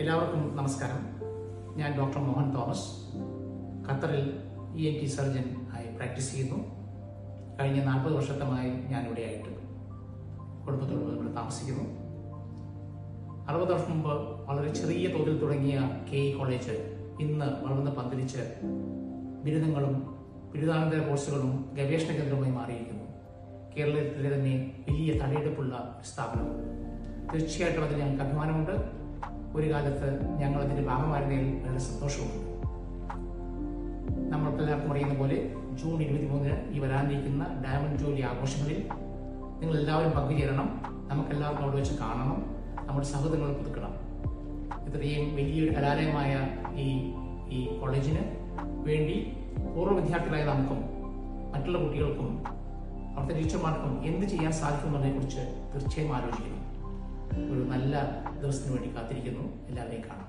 എല്ലാവർക്കും നമസ്കാരം. ഞാൻ ഡോക്ടർ മോഹൻ തോമസ്, ഖത്തറിൽ ENT സർജൻ ആയി പ്രാക്ടീസ് ചെയ്യുന്നു. കഴിഞ്ഞ 40 വർഷമായി ഞാനിവിടെ ആയിട്ട് കുടുംബത്തോട് ഇവിടെ താമസിക്കുന്നു. 60 വർഷം മുമ്പ് വളരെ ചെറിയ തോതിൽ തുടങ്ങിയ KE കോളേജ് ഇന്ന് വളർന്ന് പന്തലിച്ച് ബിരുദങ്ങളും ബിരുദാനന്തര കോഴ്സുകളും ഗവേഷണ കേന്ദ്രവുമായി മാറിയിരിക്കുന്നു. കേരളത്തിലെ തന്നെ വലിയ തടയെടുപ്പുള്ള സ്ഥാപനം. തീർച്ചയായിട്ടും അതിൽ ഞങ്ങൾക്ക് അഭിമാനമുണ്ട്. ഒരു കാലത്ത് ഞങ്ങൾ അതിൻ്റെ ഭാഗമായിരുന്നതിൽ വളരെ സന്തോഷമുണ്ട്. നമ്മൾക്കെല്ലാവർക്കും അറിയുന്ന പോലെ ജൂൺ 23 ഈ വരാനിരിക്കുന്ന ഡയമണ്ട് ജൂബിലി ആഘോഷങ്ങളിൽ നിങ്ങൾ എല്ലാവരും പങ്കുചേരണം. നമുക്കെല്ലാവർക്കും അവിടെ വെച്ച് കാണണം, നമ്മുടെ സൗഹൃദങ്ങൾ പുതുക്കണം. ഇത്രയും വലിയൊരു കലാലയമായ ഈ കോളേജിന് വേണ്ടി പൂർവ്വ വിദ്യാർത്ഥികളായ നമുക്കും മറ്റുള്ള കുട്ടികൾക്കും അവിടുത്തെ ടീച്ചർമാർക്കും എന്ത് ചെയ്യാൻ സാധിക്കുമെന്നതിനെക്കുറിച്ച് തീർച്ചയായും ആലോചിക്കണം. ഒരു നല്ല ദിവസത്തിന് വേണ്ടി കാത്തിരിക്കുന്നു. എല്ലാവരെയും കാണാം.